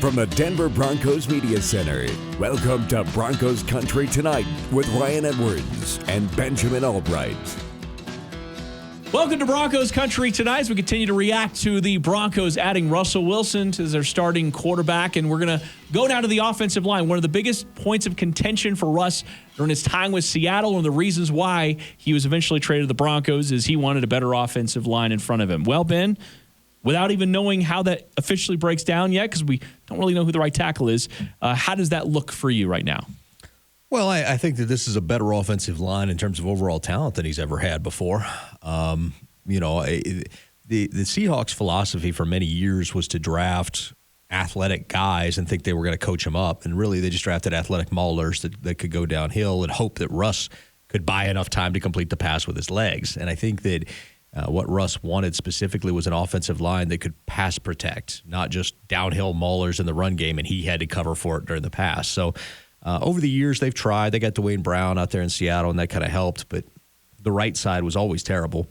from the Denver Broncos Media Center, welcome to Broncos Country Tonight with Ryan Edwards and Benjamin Allbright. Welcome to Broncos Country Tonight as we continue to react to the Broncos adding Russell Wilson as their starting quarterback. And we're going to go down to the offensive line. One of the biggest points of contention for Russ during his time with Seattle and the reasons why he was eventually traded to the Broncos is he wanted a better offensive line in front of him. Well, Ben, without even knowing how that officially breaks down yet, because we don't really know who the right tackle is, how does that look for you right now? Well, I think that this is a better offensive line in terms of overall talent than he's ever had before. The Seahawks' philosophy for many years was to draft athletic guys and think they were going to coach them up. And really, they just drafted athletic maulers that could go downhill and hope that Russ could buy enough time to complete the pass with his legs. And I think that what Russ wanted specifically was an offensive line that could pass protect, not just downhill maulers in the run game, and he had to cover for it during the pass. So over the years, they've tried. They got Dwayne Brown out there in Seattle, and that kind of helped, but the right side was always terrible.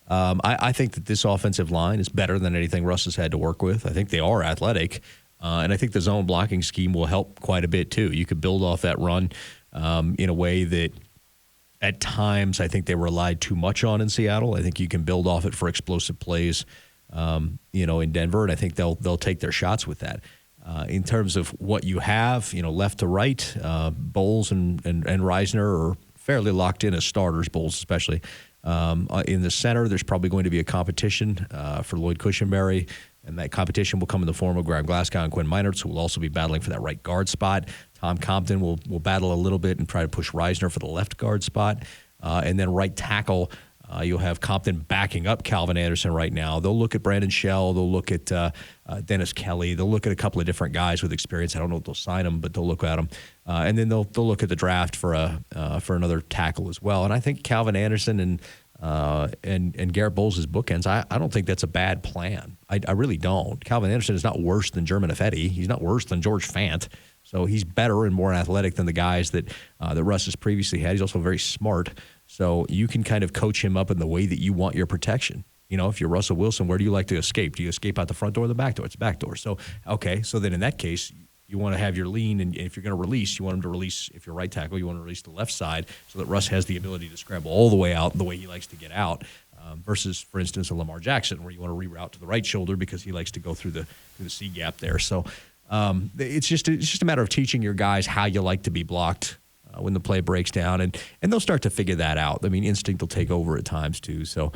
I think that this offensive line is better than anything Russ has had to work with. I think they are athletic, and I think the zone blocking scheme will help quite a bit too. You could build off that run in a way that at times I think they relied too much on in Seattle. I think you can build off it for explosive plays, in Denver, and I think they'll take their shots with that. In terms of what you have, left to right, Bowles and Reisner are fairly locked in as starters, Bowles especially. In the center, there's probably going to be a competition for Lloyd Cushenberry, and that competition will come in the form of Graham Glasgow and Quinn Meinerz, who will also be battling for that right guard spot. Tom Compton will battle a little bit and try to push Reisner for the left guard spot. And then right tackle, you'll have Compton backing up Calvin Anderson right now. They'll look at Brandon Shell. They'll look at Dennis Kelly. They'll look at a couple of different guys with experience. I don't know if they'll sign them, but they'll look at them. And then they'll look at the draft for another tackle as well. And I think Calvin Anderson and Garrett Bowles' bookends, I don't think that's a bad plan. I really don't. Calvin Anderson is not worse than German Ifedi. He's not worse than George Fant. So he's better and more athletic than the guys that Russ has previously had. He's also very smart. So you can kind of coach him up in the way that you want your protection. If you're Russell Wilson, where do you like to escape? Do you escape out the front door or the back door? It's the back door. So, okay, so then in that case, you want to have your lean, and if you're going to release, you want him to release, if you're right tackle, you want to release the left side so that Russ has the ability to scramble all the way out the way he likes to get out versus, for instance, a Lamar Jackson where you want to reroute to the right shoulder because he likes to go through the C gap there. So it's just a matter of teaching your guys how you like to be blocked when the play breaks down, and they'll start to figure that out. I mean, instinct will take over at times too. So,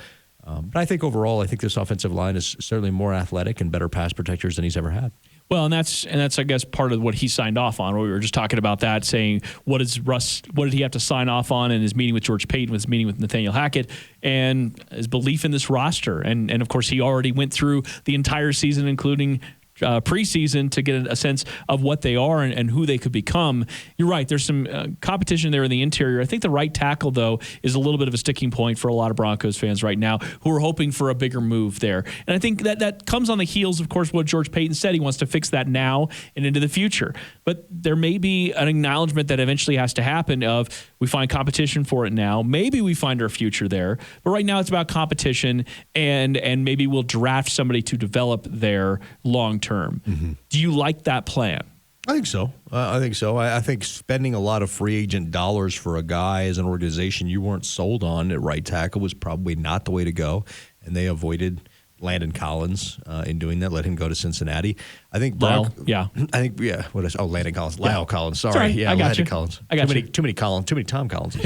but I think overall, I think this offensive line is certainly more athletic and better pass protectors than he's ever had. Well, and that's I guess part of what he signed off on. We were just talking about that, saying what did he have to sign off on in his meeting with George Paton, his meeting with Nathaniel Hackett, and his belief in this roster. And of course, he already went through the entire season, including preseason, to get a sense of what they are and who they could become. You're right. There's some competition there in the interior. I think the right tackle, though, is a little bit of a sticking point for a lot of Broncos fans right now who are hoping for a bigger move there. And I think that comes on the heels, of course, what George Paton said. He wants to fix that now and into the future. But there may be an acknowledgement that eventually has to happen of we find competition for it now. Maybe we find our future there. But right now it's about competition, and maybe we'll draft somebody to develop there long term. Mm-hmm. Do you like that plan? I think so. I think spending a lot of free agent dollars for a guy as an organization you weren't sold on at right tackle was probably not the way to go, and they avoided Landon Collins in doing that. Let him go to Cincinnati. I think Landon Collins. Yeah. Lyle Collins. Sorry. I got Landon you. Collins. I got Too many Collins. Too many Tom Collins.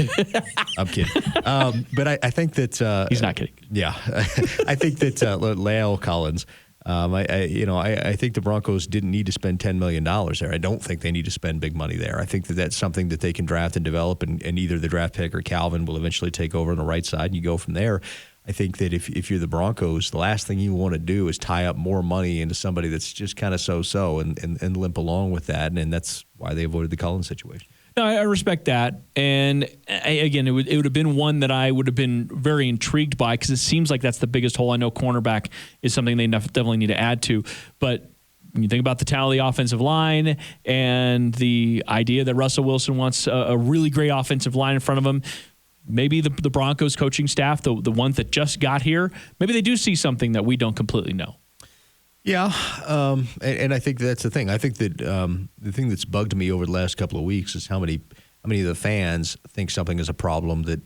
I'm kidding. But I think that he's not kidding. Yeah, I think that Lyle Collins. I think the Broncos didn't need to spend $10 million there. I don't think they need to spend big money there. I think that that's something that they can draft and develop, and either the draft pick or Calvin will eventually take over on the right side, and you go from there. I think that if you're the Broncos, the last thing you want to do is tie up more money into somebody that's just kind of so-so and limp along with that, and that's why they avoided the Collins situation. No, I respect that. And again, it would have been one that I would have been very intrigued by because it seems like that's the biggest hole. I know cornerback is something they definitely need to add to. But when you think about the talent of the offensive line and the idea that Russell Wilson wants a really great offensive line in front of him, maybe the Broncos coaching staff, the one that just got here, maybe they do see something that we don't completely know. Yeah, and I think that's the thing. I think that the thing that's bugged me over the last couple of weeks is how many of the fans think something is a problem that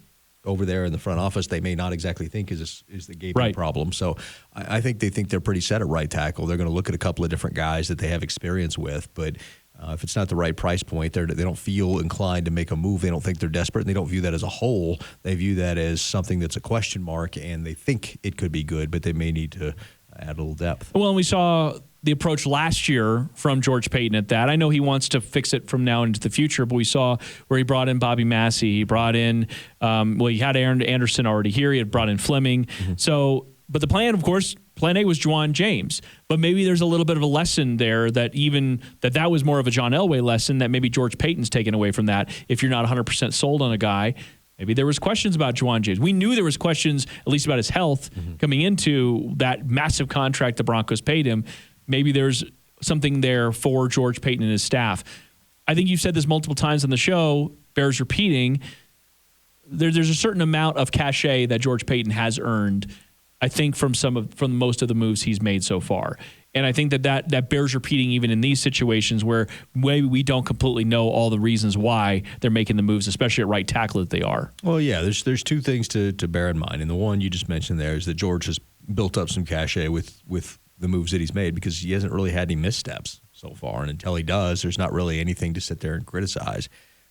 over there in the front office they may not exactly think is the gaping problem. So I think they think they're pretty set at right tackle. They're going to look at a couple of different guys that they have experience with, but if it's not the right price point, they don't feel inclined to make a move. They don't think they're desperate, and they don't view that as a whole. They view that as something that's a question mark, and they think it could be good, but they may need to add a little depth. Well, and we saw the approach last year from George Paton at that. I know he wants to fix it from now into the future, but we saw where he brought in Bobby Massey. He brought in, he had Aaron Anderson already here. He had brought in Fleming. Mm-hmm. So, but the plan, of course, plan A was Juwan James. But maybe there's a little bit of a lesson there that that was more of a John Elway lesson that maybe George Paton's taken away from that. If you're not 100% sold on a guy, maybe there was questions about Juwan James. We knew there was questions, at least about his health, coming into that massive contract the Broncos paid him. Maybe there's something there for George Paton and his staff. I think you've said this multiple times on the show, bears repeating. There's a certain amount of cachet that George Paton has earned, I think, from most of the moves he's made so far. And I think that bears repeating even in these situations where maybe we don't completely know all the reasons why they're making the moves, especially at right tackle that they are. Well, yeah, there's two things to bear in mind. And the one you just mentioned there is that George has built up some cachet with the moves that he's made because he hasn't really had any missteps so far. And until he does, there's not really anything to sit there and criticize.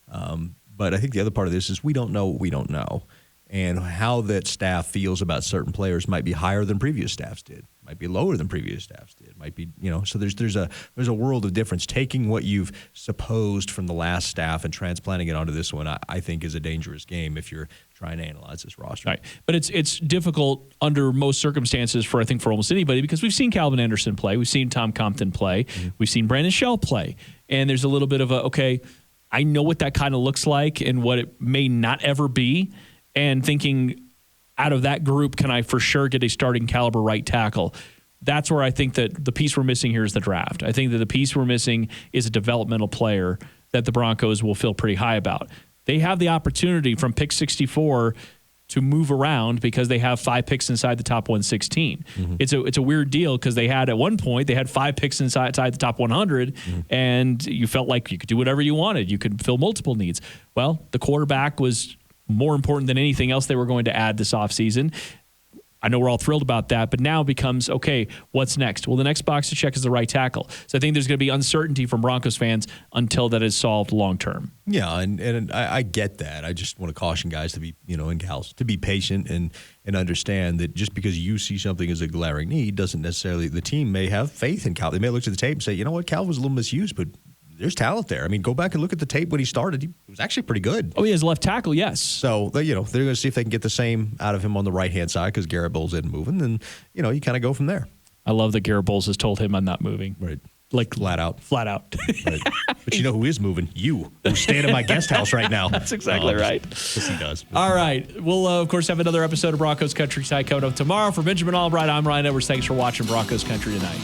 But I think the other part of this is we don't know what we don't know. And how that staff feels about certain players might be higher than previous staffs did, might be lower than previous staffs did, might be, so there's a world of difference. Taking what you've supposed from the last staff and transplanting it onto this one, I think is a dangerous game if you're trying to analyze this roster. Right. But it's difficult under most circumstances for almost anybody because we've seen Calvin Anderson play. We've seen Tom Compton play. Mm-hmm. We've seen Brandon Shell play. And there's a little bit of I know what that kind of looks like and what it may not ever be. And thinking out of that group, can I for sure get a starting caliber right tackle? That's where I think that the piece we're missing here is the draft. I think that the piece we're missing is a developmental player that the Broncos will feel pretty high about. They have the opportunity from pick 64 to move around because they have 5 picks inside the top 116. Mm-hmm. It's a weird deal because at one point they had 5 picks inside the top 100, and you felt like you could do whatever you wanted. You could fill multiple needs. Well, the quarterback was more important than anything else they were going to add this offseason. I know we're all thrilled about that, but now it becomes, okay, what's next? Well, the next box to check is the right tackle. So I think there's going to be uncertainty from Broncos fans until that is solved long term. Yeah, and I get that. I just want to caution guys to be, and gals, to be patient and understand that just because you see something as a glaring need doesn't necessarily, the team may have faith in Cal. They may look at the tape and say, you know what, Cal was a little misused, but there's talent there. I mean, go back and look at the tape when he started. He was actually pretty good. Oh, he has left tackle, yes. So, they're going to see if they can get the same out of him on the right-hand side because Garrett Bowles isn't moving. And, you kind of go from there. I love that Garrett Bowles has told him I'm not moving. Right. Like flat out. Flat out. Right. But you know who is moving? You, who's staying at my guest house right now. That's exactly right. Yes, he does. All right. We'll, of course, have another episode of Broncos Country Tonight coming up tomorrow. For Benjamin Allbright, I'm Ryan Edwards. Thanks for watching Broncos Country Tonight.